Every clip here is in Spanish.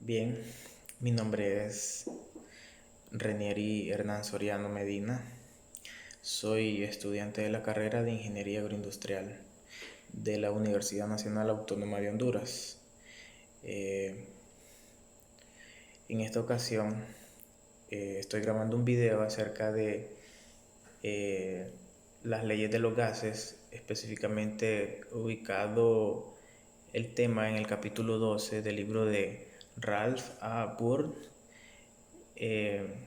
Bien, mi nombre es Renieri Hernán Soriano Medina. Soy estudiante de la carrera de Ingeniería Agroindustrial de la Universidad Nacional Autónoma de Honduras. Eh, en esta ocasión estoy grabando un video acerca de eh, las leyes de los gases, específicamente ubicado el tema en el capítulo 12 del libro de Ralph A. Burd, eh,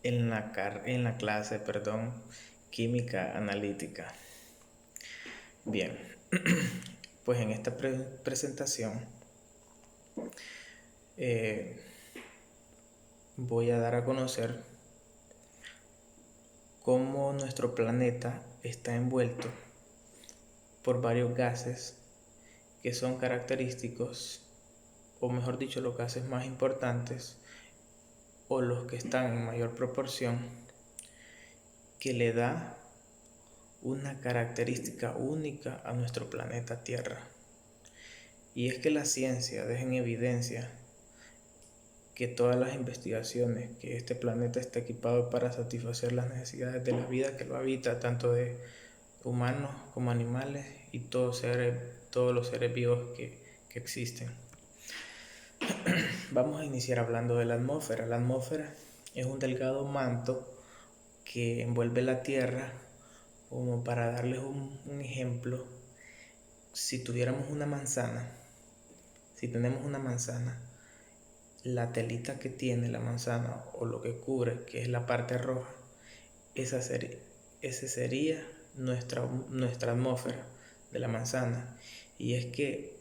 en la clase, química analítica. Bien, pues en esta presentación eh, voy a dar a conocer cómo nuestro planeta está envuelto por varios gases que son característicos, o mejor dicho, los gases más importantes o los que están en mayor proporción, que le da una característica única a nuestro planeta Tierra. Y es que la ciencia deja en evidencia que todas las investigaciones, que este planeta está equipado para satisfacer las necesidades de la vida que lo habita, tanto de humanos como animales y todos los seres vivos que existen. Vamos a iniciar hablando de la atmósfera. La atmósfera es un delgado manto que envuelve la Tierra. Como para darles un ejemplo, si tuviéramos una manzana, si tenemos una manzana, la telita que tiene la manzana o lo que cubre, que es la parte roja, ese sería nuestra atmósfera de la manzana. Y es que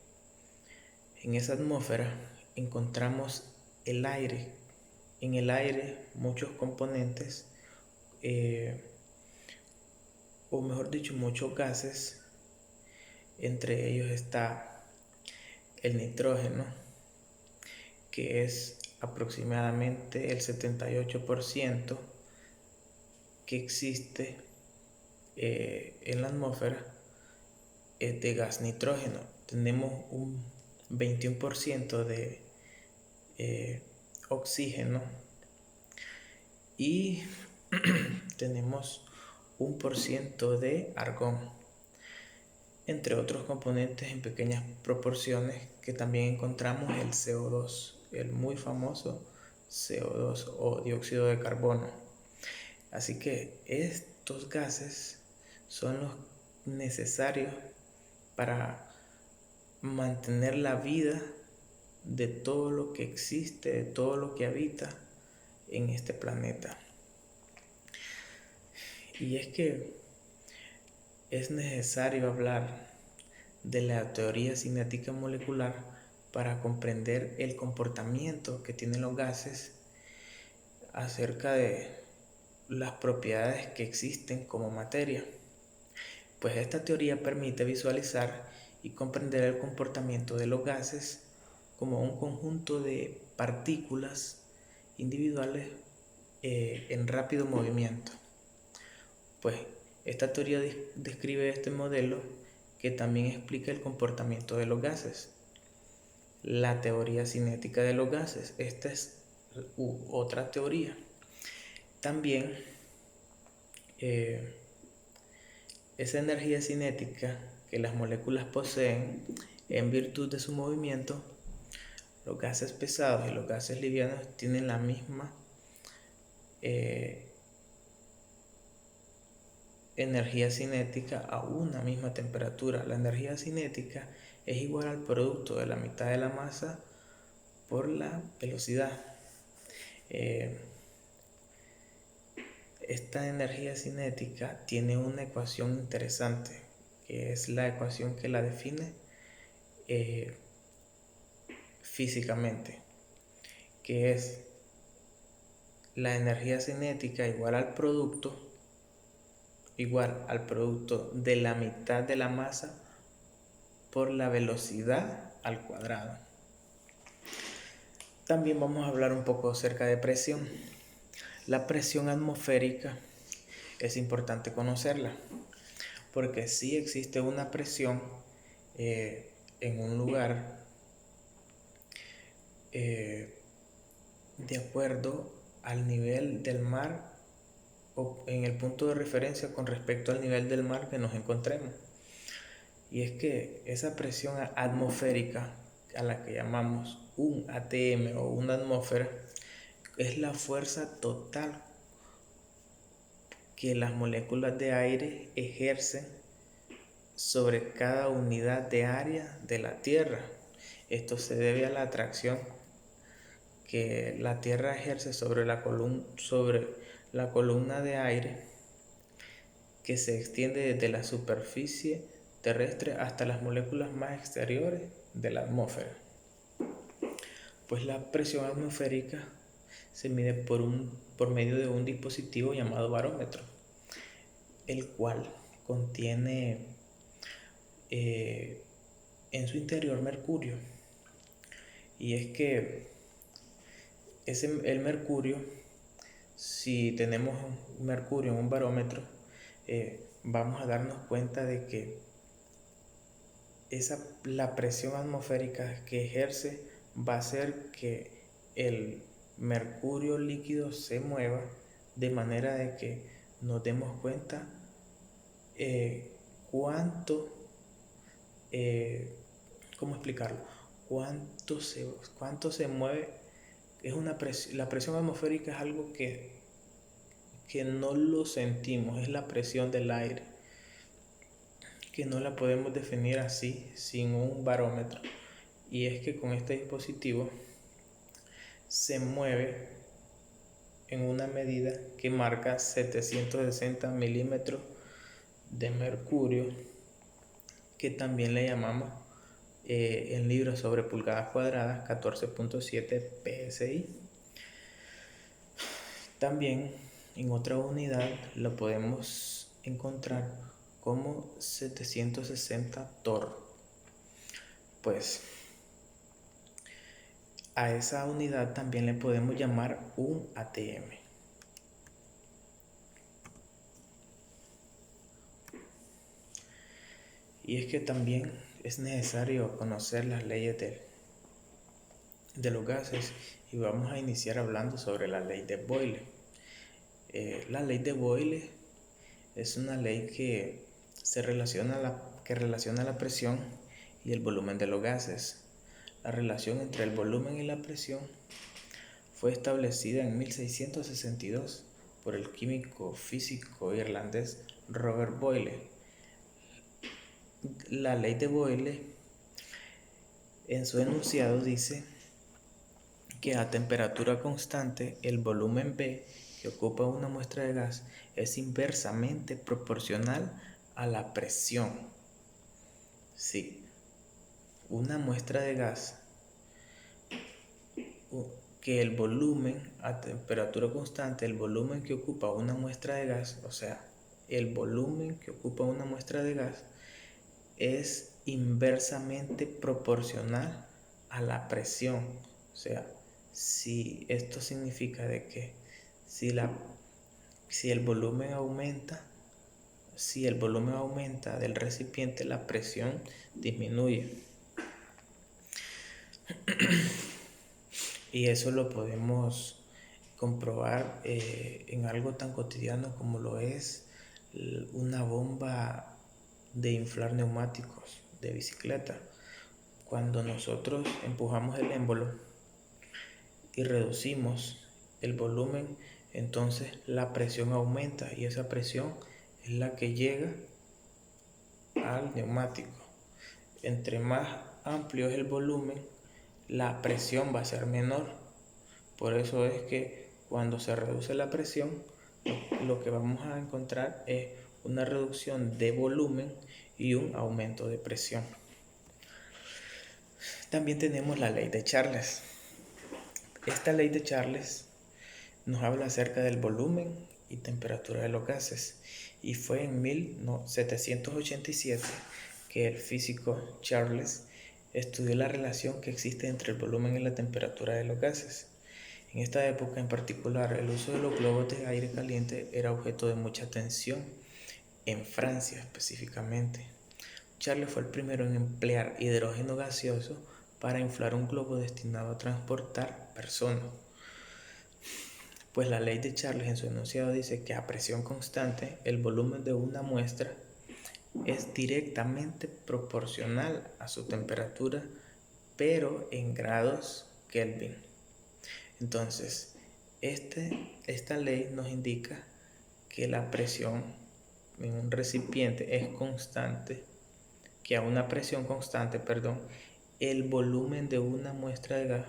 en esa atmósfera encontramos el aire. En el aire muchos componentes, o mejor dicho, muchos gases. Entre ellos está el nitrógeno, que es aproximadamente el 78% que existe en la atmósfera, es de gas nitrógeno. Tenemos un 21% de oxígeno y tenemos 1% de argón, entre otros componentes en pequeñas proporciones que también encontramos el CO2, el muy famoso CO2 o dióxido de carbono. Así que estos gases son los necesarios para mantener la vida de todo lo que existe, de todo lo que habita en este planeta. Y es que es necesario hablar de la teoría cinética molecular para comprender el comportamiento que tienen los gases acerca de las propiedades que existen como materia. Pues esta teoría permite visualizar y comprender el comportamiento de los gases como un conjunto de partículas individuales en rápido movimiento. Pues esta teoría describe este modelo que también explica el comportamiento de los gases. La teoría cinética de los gases, esta es otra teoría. También esa energía cinética que las moléculas poseen en virtud de su movimiento, los gases pesados y los gases livianos tienen la misma energía cinética a una misma temperatura. La energía cinética es igual al producto de la mitad de la masa por la velocidad. Esta energía cinética tiene una ecuación interesante, que es la ecuación que la define físicamente, que es la energía cinética igual al producto de la mitad de la masa por la velocidad al cuadrado. También vamos a hablar un poco acerca de presión. La presión atmosférica es importante conocerla, porque sí existe una presión en un lugar de acuerdo al nivel del mar o en el punto de referencia con respecto al nivel del mar que nos encontremos. Y es que esa presión atmosférica, a la que llamamos un ATM o una atmósfera, es la fuerza total que las moléculas de aire ejercen sobre cada unidad de área de la Tierra. Esto se debe a la atracción que la Tierra ejerce sobre la columna de aire que se extiende desde la superficie terrestre hasta las moléculas más exteriores de la atmósfera. Pues la presión atmosférica se mide por medio de un dispositivo llamado barómetro, el cual contiene en su interior mercurio. Y es que el mercurio, si tenemos mercurio en un barómetro, vamos a darnos cuenta de que la presión atmosférica que ejerce va a hacer que el mercurio líquido se mueva de manera de que nos demos cuenta ¿cómo explicarlo? Cuánto se mueve. La presión atmosférica es algo que no lo sentimos, es la presión del aire, que no la podemos definir así sin un barómetro. Y es que con este dispositivo se mueve en una medida que marca 760 milímetros de mercurio, que también le llamamos en libras sobre pulgadas cuadradas 14.7 psi. También en otra unidad lo podemos encontrar como 760 torr. Pues a esa unidad también le podemos llamar un ATM. Y es que también es necesario conocer las leyes de los gases, y vamos a iniciar hablando sobre la ley de Boyle. La ley de Boyle es una ley que relaciona la presión y el volumen de los gases. La relación entre el volumen y la presión fue establecida en 1662 por el químico físico irlandés Robert Boyle. La ley de Boyle, en su enunciado, dice que a temperatura constante el volumen B que ocupa una muestra de gas es inversamente proporcional a la presión. Sí, una muestra de gas, que el volumen a temperatura constante, el volumen que ocupa una muestra de gas, o sea, el volumen que ocupa una muestra de gas es inversamente proporcional a la presión. O sea, si esto significa de que si el volumen aumenta, del recipiente, la presión disminuye. Y eso lo podemos comprobar en algo tan cotidiano como lo es una bomba de inflar neumáticos de bicicleta. Cuando nosotros empujamos el émbolo y reducimos el volumen, entonces la presión aumenta, y esa presión es la que llega al neumático. Entre más amplio es el volumen, la presión va a ser menor. Por eso es que cuando se reduce la presión, lo que vamos a encontrar es una reducción de volumen y un aumento de presión. También tenemos la ley de Charles. Esta ley de Charles nos habla acerca del volumen y temperatura de los gases, y fue en 1787 que el físico Charles estudió la relación que existe entre el volumen y la temperatura de los gases. En esta época en particular, el uso de los globos de aire caliente era objeto de mucha atención, en Francia específicamente. Charles fue el primero en emplear hidrógeno gaseoso para inflar un globo destinado a transportar personas. Pues la ley de Charles en su enunciado dice que a presión constante el volumen de una muestra es directamente proporcional a su temperatura, pero en grados Kelvin. Entonces, esta ley nos indica que la presión en un recipiente es constante, que a una presión constante, el volumen de una muestra de gas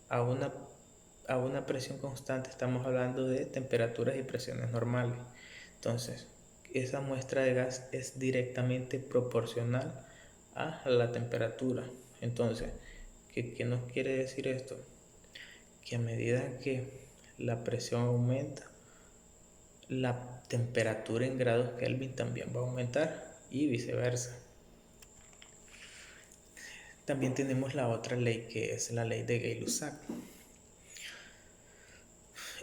a una presión constante, estamos hablando de temperaturas y presiones normales. Entonces, esa muestra de gas es directamente proporcional a la temperatura. Entonces, ¿qué nos quiere decir esto? Que a medida que la presión aumenta, la temperatura en grados Kelvin también va a aumentar y viceversa. También tenemos la otra ley, que es la ley de Gay-Lussac.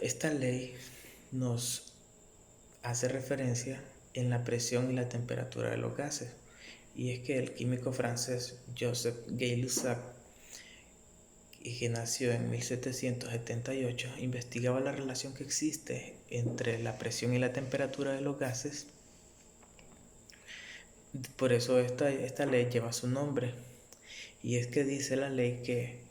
Esta ley nos hace referencia en la presión y la temperatura de los gases, y es que el químico francés Joseph Gay-Lussac, que nació en 1778, investigaba la relación que existe entre la presión y la temperatura de los gases. Por eso esta ley lleva su nombre, y es que dice la ley que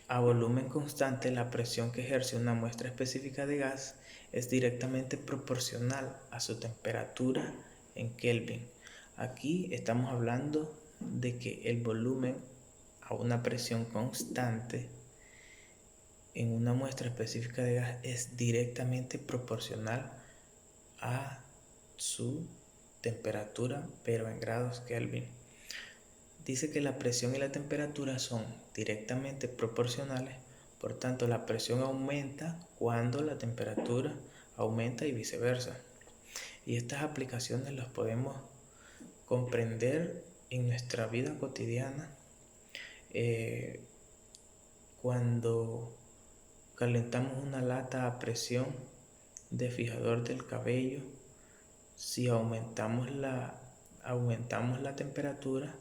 a volumen constante la presión que ejerce una muestra específica de gas es directamente proporcional a su temperatura en Kelvin. Aquí estamos hablando de que el volumen a una presión constante en una muestra específica de gas es directamente proporcional a su temperatura, pero en grados Kelvin. Dice que la presión y la temperatura son directamente proporcionales, por tanto la presión aumenta cuando la temperatura aumenta y viceversa. Y estas aplicaciones las podemos comprender en nuestra vida cotidiana. Cuando calentamos una lata a presión de fijador del cabello, si aumentamos la temperatura,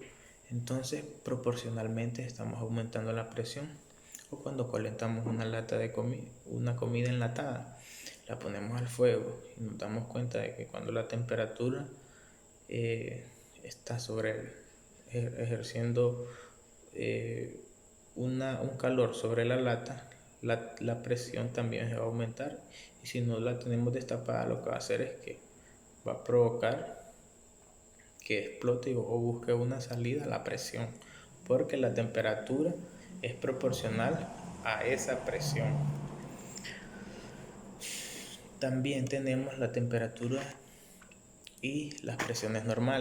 entonces proporcionalmente estamos aumentando la presión. O cuando calentamos una lata de una comida enlatada, la ponemos al fuego y nos damos cuenta de que cuando la temperatura está ejerciendo un calor sobre la lata, la presión también se va a aumentar, y si no la tenemos destapada, lo que va a hacer es que va a provocar que explote o busque una salida a la presión, porque la temperatura es proporcional a esa presión. También tenemos la temperatura y las presiones normales.